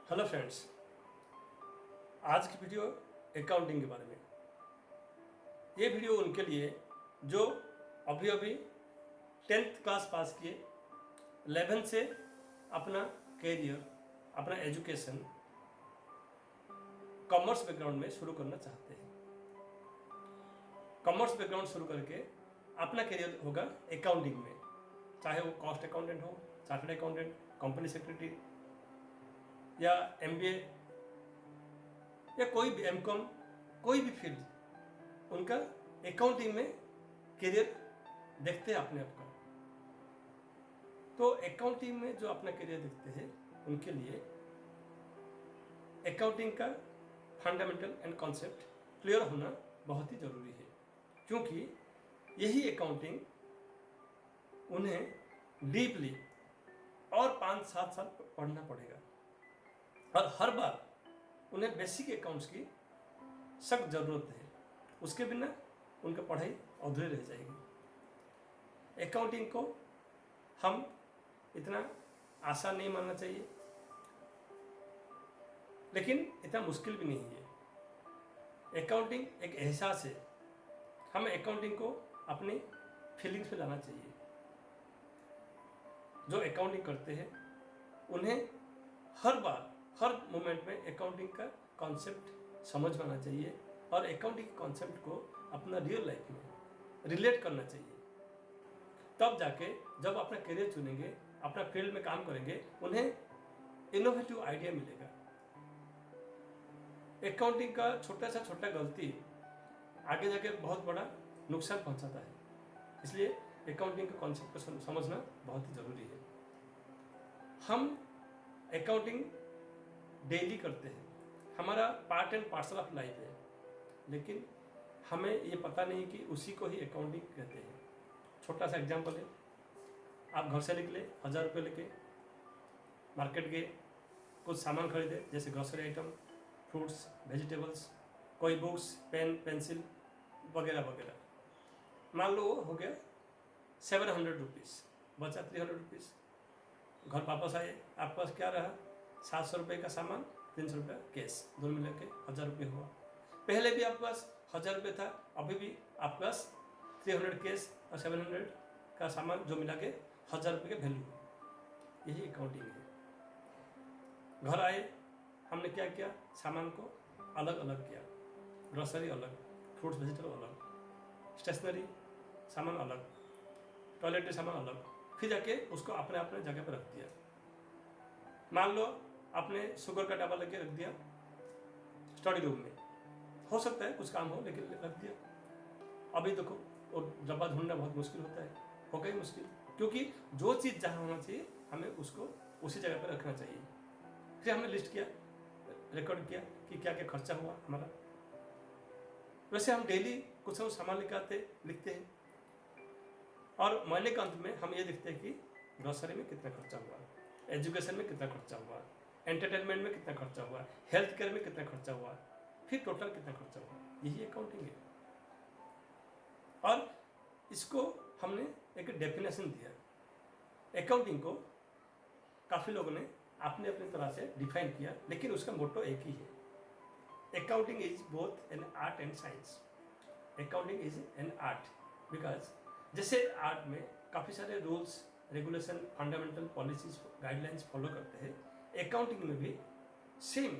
Hello friends, आज की video accounting के बारे में। ये वीडियो उनके लिए जो अभी अभी 10th क्लास पास किए, 11th से अपना कैरियर, अपना एजुकेशन कॉमर्स बैकग्राउंड में शुरू करना चाहते हैं। कॉमर्स बैकग्राउंड शुरू करके अपना कैरियर होगा अकाउंटिंग में, चाहे वो कॉस्ट अकाउंटेंट हो, चार्टर्ड अकाउंटेंट, कंपनी सेक्रेटरी या एमबीए या कोई भी एमकॉम, कोई भी फील्ड, उनका अकाउंटिंग में करियर देखते हैं अपने आप का। तो अकाउंटिंग में जो अपना करियर देखते हैं उनके लिए अकाउंटिंग का फंडामेंटल एंड कॉन्सेप्ट क्लियर होना बहुत ही जरूरी है, क्योंकि यही अकाउंटिंग उन्हें डीपली और 5-7 साल पढ़ना पड़ेगा और हर बार उन्हें बेसिक अकाउंट्स की सख्त ज़रूरत है। उसके बिना उनका पढ़ाई अधूरी रह जाएगी। अकाउंटिंग को हम इतना आसान नहीं मानना चाहिए, लेकिन इतना मुश्किल भी नहीं है। अकाउंटिंग एक एहसास है, हमें अकाउंटिंग को अपनी फीलिंग्स पे लाना चाहिए। जो अकाउंटिंग करते हैं उन्हें हर बार, हर मोमेंट में अकाउंटिंग का कॉन्सेप्ट समझ में आना चाहिए और अकाउंटिंग के कॉन्सेप्ट को अपना रियल लाइफ में रिलेट करना चाहिए। तब जाके जब अपना करियर चुनेंगे, अपना फील्ड में काम करेंगे, उन्हें इनोवेटिव आइडिया मिलेगा। अकाउंटिंग का छोटा सा छोटा गलती आगे जाके बहुत बड़ा नुकसान पहुंचाता है, इसलिए अकाउंटिंग के कॉन्सेप्ट को समझना बहुत ही ज़रूरी है। हम अकाउंटिंग डेली करते हैं, हमारा part and parcel of life है, लेकिन हमें ये पता नहीं कि उसी को ही अकाउंटिंग कहते हैं। छोटा सा एग्जांपल है, आप घर से निकले, 1000 रुपये लेके मार्केट गए, कुछ सामान खरीदे जैसे ग्रोसरी आइटम, फ्रूट्स, वेजिटेबल्स, कोई बुक्स, पेन, पेंसिल वगैरह वगैरह। मान लो हो गया 700 रुपीज़, बचा 300 रुपीज़। घर वापस आए, आपके पास क्या रहा? 700 रुपये का सामान, 300 रुपये कैश, दोनों मिला के 1000 रुपये हुआ। पहले भी आपके पास 1000 रुपये था, अभी भी आपके पास 300 कैश और 700 का सामान जो मिला के 1000 रुपये का वैल्यू है। यही अकाउंटिंग है। घर आए, हमने क्या किया? सामान को अलग अलग किया, ग्रोसरी अलग, फ्रूट्स वेजिटेबल अलग, स्टेशनरी सामान अलग, टॉयलेटरी सामान अलग, फिर जाके उसको अपने अपने जगह पर रख दिया। मान लो आपने शुगर का डब्बा लेके रख दिया स्टडी रूम में, हो सकता है कुछ काम हो, लेकिन रख दिया। अभी देखो वो डब्बा ढूंढना बहुत मुश्किल होता है, हो गई मुश्किल, क्योंकि जो चीज़ जहाँ होना चाहिए हमें उसको उसी जगह पर रखना चाहिए। फिर हमने लिस्ट किया, रिकॉर्ड किया कि क्या क्या खर्चा हुआ हमारा। वैसे हम डेली कुछ ना कुछ सामान लेकर आते, लिखते हैं, और महीने के अंत में हम ये देखते हैं कि ग्रोसरी में कितना खर्चा हुआ, एजुकेशन में कितना खर्चा हुआ, एंटरटेनमेंट में कितना खर्चा हुआ, हेल्थ केयर में कितना खर्चा हुआ, फिर टोटल कितना खर्चा हुआ। यही अकाउंटिंग है। और इसको हमने एक डेफिनेशन दिया। अकाउंटिंग को काफ़ी लोगों ने अपने अपने तरह से डिफाइन किया, लेकिन उसका मोटो एक ही है। Accounting is both an art and science. Accounting is an art because जैसे आर्ट में काफ़ी सारे rules, regulation, fundamental policies, guidelines follow करते हैं, अकाउंटिंग में भी सेम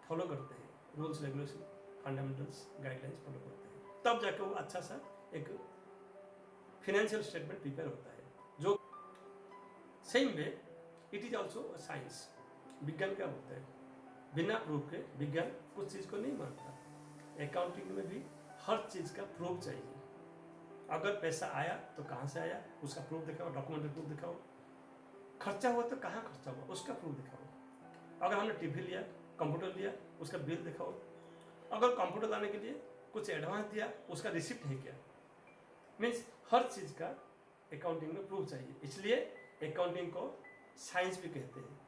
फॉलो करते हैं, rules, regulation, fundamentals, guidelines follow करते हैं। तब जाकर वो अच्छा सा एक फिनेंशियल स्टेटमेंट प्रिपेयर होता है। जो same way it is also science. विज्ञान क्या होता है? बिना प्रूफ के विज्ञान कुछ चीज़ को नहीं मानता। अकाउंटिंग में भी हर चीज़ का प्रूफ चाहिए। अगर पैसा आया तो कहाँ से आया, उसका प्रूफ दिखाओ, डॉक्यूमेंट्री प्रूफ दिखाओ। खर्चा हुआ तो कहाँ खर्चा हुआ, उसका प्रूफ दिखाओ। अगर हमने टीवी लिया, कंप्यूटर लिया, उसका बिल दिखाओ। अगर कंप्यूटर लाने के लिए कुछ एडवांस दिया, उसका रिसिप्ट है क्या? मीन्स हर चीज़ का अकाउंटिंग में प्रूफ चाहिए। इसलिए अकाउंटिंग को साइंस भी कहते हैं।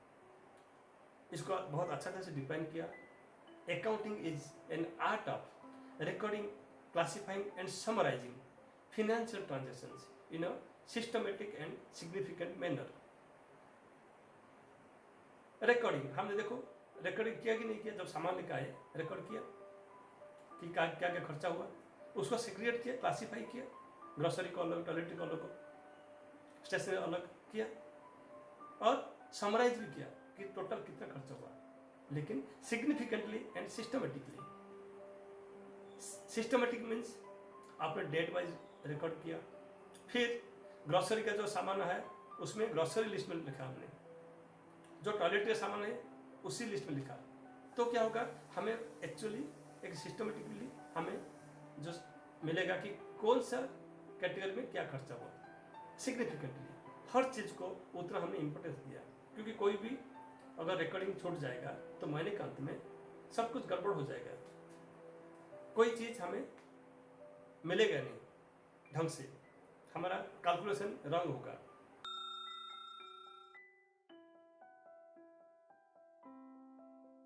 इसको बहुत अच्छा तरह से डिफाइन किया। Accounting is an art of recording, classifying and summarising financial transactions in a systematic and significant manner. Recording, हमने देखो रिकॉर्डिंग किया कि नहीं किया, जब सामान लेकर आए रिकॉर्ड किया कि क्या क्या क्या खर्चा हुआ, उसको सेग्रीगेट किया, क्लासीफाई किया, ग्रोसरी को अलग, टॉयलेटरी को अलग, स्टेशनरी अलग किया और समराइज भी किया कि टोटल कितना खर्चा हुआ, लेकिन significantly and systematically. Systematic means आपने डेट वाइज रिकॉर्ड किया, फिर ग्रोसरी का जो सामान है उसमें ग्रोसरी लिस्ट में लिखा हमने, जो टॉयलेट का सामान है उसी लिस्ट में लिखा। तो क्या होगा, हमें एक्चुअली एक सिस्टमेटिकली हमें जो मिलेगा कि कौन सा कैटेगरी में क्या खर्चा हुआ। सिग्निफिकेंटली हर चीज़ को उतना हमने इम्पोर्टेंस दिया, क्योंकि कोई भी अगर रिकॉर्डिंग छूट जाएगा तो महीने के अंत में सब कुछ गड़बड़ हो जाएगा, कोई चीज़ हमें मिलेगा नहीं ढंग से, हमारा कैलकुलेशन रंग होगा।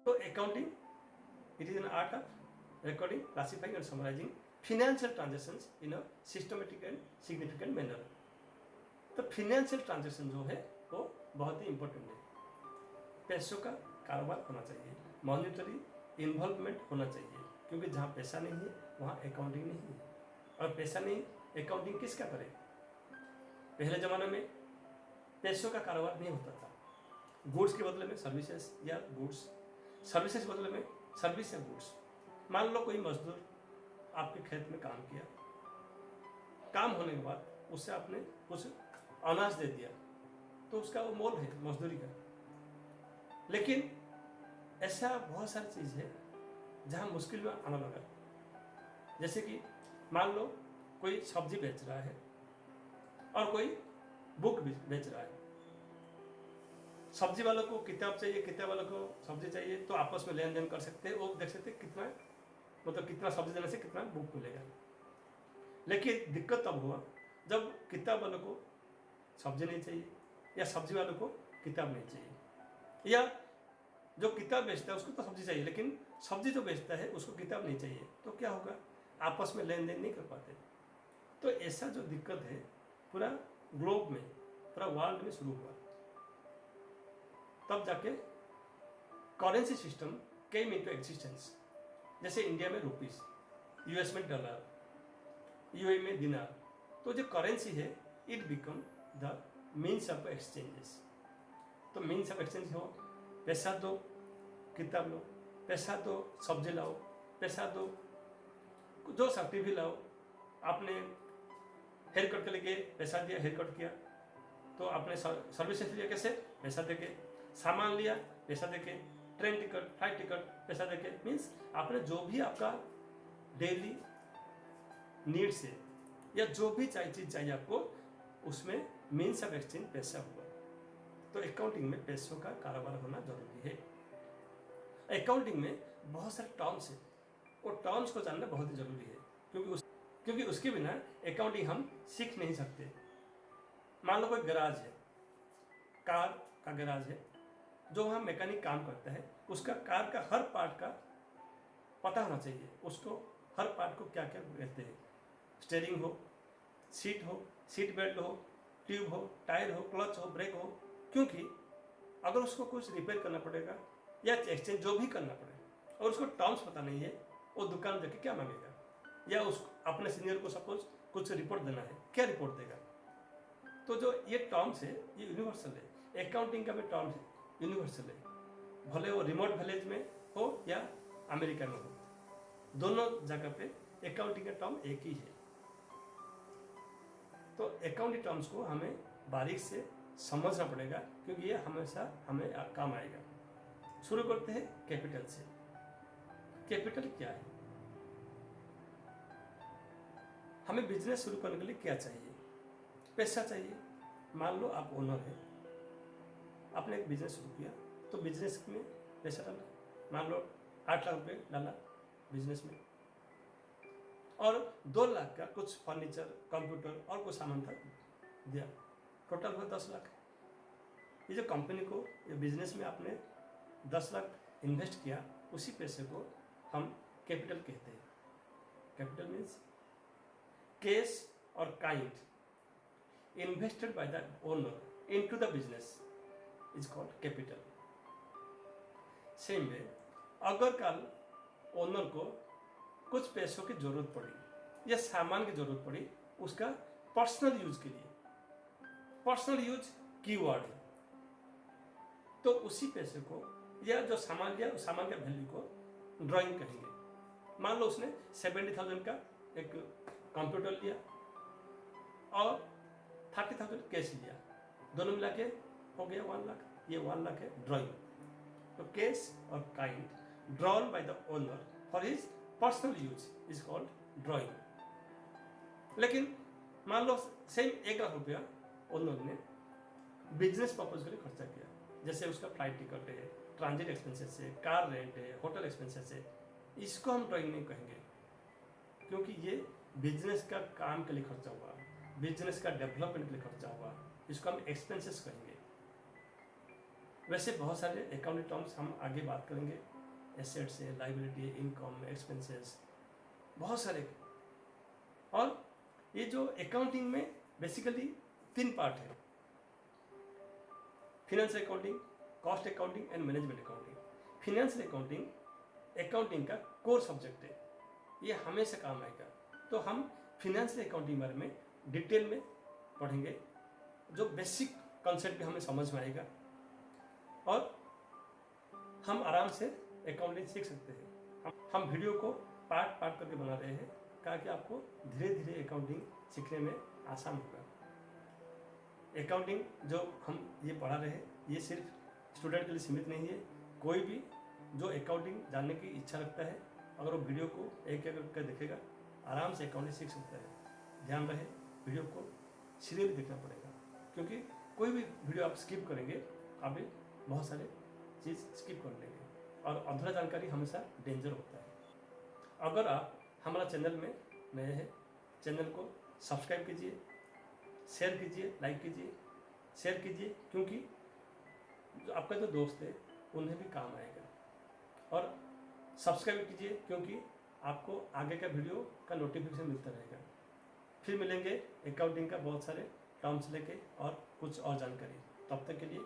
तो accounting, it is an art of recording, classifying and summarizing financial transactions in a systematic and significant manner। तो फिनेंशियल ट्रांजेक्शन जो है वो बहुत ही इंपॉर्टेंट है। पैसों का कारोबार होना चाहिए, मॉनिटरी इन्वॉल्वमेंट होना चाहिए, क्योंकि जहाँ पैसा नहीं है वहाँ अकाउंटिंग नहीं है, और पैसा नहीं अकाउंटिंग किसका करे। पहले ज़माने में पैसों का कारोबार नहीं होता था, गुड्स के बदले में सर्विसेज या गुड्स, सर्विसेज के बदले में सर्विस या गुड्स। मान लो कोई मजदूर आपके खेत में काम किया, काम होने के बाद उससे आपने कुछ अनाज दे दिया, तो उसका वो मोल है मजदूरी का। लेकिन ऐसा बहुत सारी चीज़ है जहाँ मुश्किल में आना लगा, जैसे कि मान लो कोई सब्जी बेच रहा है और कोई बुक बेच रहा है। सब्जी वालों को किताब चाहिए, किताब वालों को सब्जी चाहिए, तो आपस में लेन देन कर सकते हैं, वो देख सकते हैं कितना, मतलब कितना सब्जी देने से कितना बुक मिलेगा। लेकिन दिक्कत तब हुआ जब किताब वालों को सब्जी नहीं चाहिए या सब्जी वालों को किताब नहीं चाहिए, या जो किताब बेचता है उसको तो सब्जी चाहिए लेकिन सब्जी जो बेचता है उसको किताब नहीं चाहिए, तो क्या होगा, आपस में लेन देन नहीं कर पाते। तो ऐसा जो दिक्कत है पूरा ग्लोब में, पूरा वर्ल्ड में शुरू हुआ। तब जाके currency system came into existence. जैसे इंडिया में रुपीस, यूएस में डॉलर, यूएई में दिनार। तो जो करेंसी है it become the means of exchanges. तो मीन्स ऑफ एक्सचेंज हो, पैसा दो किताब लो, पैसा दो सब्जी लाओ, पैसा दो जो सब्जी भी लाओ। आपने हेयर कट के लिए पैसा दिया, हेयर कट किया, तो आपने सर्विसेज लिया कैसे, पैसा देके, सामान लिया पैसा देके, ट्रेन टिकट, फ्लाइट टिकट पैसा देके। मीन्स आपने जो भी आपका डेली नीड्स है या जो भी चीज़ चाहिए आपको, उसमें मीन्स ऑफ एक्सचेंज पैसा हुआ। तो अकाउंटिंग में पैसों का कारोबार होना जरूरी है। अकाउंटिंग में बहुत सारे टर्म्स है, वो टर्म्स को जानना बहुत ही जरूरी है, क्योंकि उसके बिना अकाउंटिंग हम सीख नहीं सकते। मान लो कोई गैराज है, कार का गैराज है, जो वहाँ मैकेनिक काम करता है, उसका कार का हर पार्ट का पता होना चाहिए, उसको हर पार्ट को क्या क्या कहते हैं, स्टीयरिंग हो, सीट बेल्ट हो, ट्यूब हो, टायर हो, क्लच हो, ब्रेक हो। क्योंकि अगर उसको कुछ रिपेयर करना पड़ेगा या एक्सचेंज जो भी करना पड़ेगा और उसको टर्म्स पता नहीं है, वो दुकान जाके क्या मांगेगा, या उसको अपने सीनियर को सपोज कुछ रिपोर्ट देना है, क्या रिपोर्ट देगा। तो जो ये टर्म्स है ये यूनिवर्सल है, अकाउंटिंग का भी टर्म्स यूनिवर्सल है, भले वो रिमोट विलेज में हो या अमेरिका में हो, दोनों जगह पे अकाउंटिंग का टर्म एक ही है। तो अकाउंटिंग टर्म्स को हमें बारीक से समझना पड़ेगा, क्योंकि ये हमेशा हमें काम आएगा। शुरू करते हैं कैपिटल से। कैपिटल क्या है, हमें बिजनेस शुरू करने के लिए क्या चाहिए, पैसा चाहिए। मान लो आप ओनर है, आपने एक बिजनेस शुरू किया, तो बिजनेस में पैसा डाला, मान लो 8 लाख रुपये डाला बिजनेस में, और 2 लाख का कुछ फर्नीचर, कंप्यूटर और कुछ सामान था दिया, टोटल हुआ 10 लाख। ये जो कंपनी को, ये बिजनेस में आपने 10 लाख इन्वेस्ट किया, उसी पैसे को हम कैपिटल कहते हैं। कैपिटल मीन्स कैश और kind invested by the owner into the business is called capital. Same way अगर कल ओनर को कुछ पैसों की जरूरत पड़ी या सामान की जरूरत पड़ी उसका पर्सनल यूज के लिए, पर्सनल यूज कीवर्ड है, तो उसी पैसे को या जो सामान लिया उस सामान के वैल्यू को ड्राइंग कहेंगे। मान लो उसने 70,000 का एक कंप्यूटर लिया और 30,000 कैश लिया, दोनों मिला के हो गया 1 लाख, ये 1 लाख है ड्राइंग। तो कैश और kind drawn by the owner for his personal use is called drawing. लेकिन मान लो सेम 1 लाख रुपया ओनर ने बिजनेस पर्पज के लिए खर्चा किया, जैसे उसका फ्लाइट टिकट है, ट्रांजिट एक्सपेंसेस है, कार रेंट है, होटल एक्सपेंसेस है, इसको हम ड्राइंग नहीं कहेंगे क्योंकि ये बिजनेस का काम के लिए खर्चा हुआ, बिजनेस का डेवलपमेंट के लिए खर्चा हुआ, इसको हम एक्सपेंसेस कहेंगे। वैसे बहुत सारे अकाउंटिंग टर्म्स हम आगे बात करेंगे, एसेट्स है, लायबिलिटी है, इनकम, एक्सपेंसेस, बहुत सारे। और ये जो अकाउंटिंग में बेसिकली 3 पार्ट है, financial accounting, cost accounting and management accounting. Financial accounting accounting का कोर सब्जेक्ट है, ये हमेशा काम आएगा। तो हम फिनेंशियल अकाउंटिंग बारे में डिटेल में पढ़ेंगे, जो बेसिक कॉन्सेप्ट भी हमें समझ में आएगा और हम आराम से अकाउंटिंग सीख सकते हैं। हम वीडियो को पार्ट पार्ट करके बना रहे हैं ताकि आपको धीरे धीरे अकाउंटिंग सीखने में आसान होगा। अकाउंटिंग जो हम ये पढ़ा रहे हैं ये सिर्फ स्टूडेंट के लिए सीमित नहीं है, कोई भी जो अकाउंटिंग जानने की इच्छा रखता है अगर वो वीडियो को एक एक करके देखेगा आराम से अकाउंटिंग सीख सकता है। ध्यान रहे वीडियो को सीरियसली देखना पड़ेगा, क्योंकि कोई भी वीडियो आप स्किप करेंगे आप भी बहुत सारे चीज़ स्किप कर लेंगे और अधूरा जानकारी हमेशा डेंजर होता है। अगर आप हमारा चैनल में नए हैं, चैनल को सब्सक्राइब कीजिए, शेयर कीजिए, लाइक कीजिए, शेयर कीजिए, क्योंकि जो आपका जो दोस्त है उन्हें भी काम आएगा। और सब्सक्राइब कीजिए क्योंकि आपको आगे का वीडियो का नोटिफिकेशन मिलता रहेगा। फिर मिलेंगे अकाउंटिंग का बहुत सारे टर्म्स लेके और कुछ और जानकारी। तब तक के लिए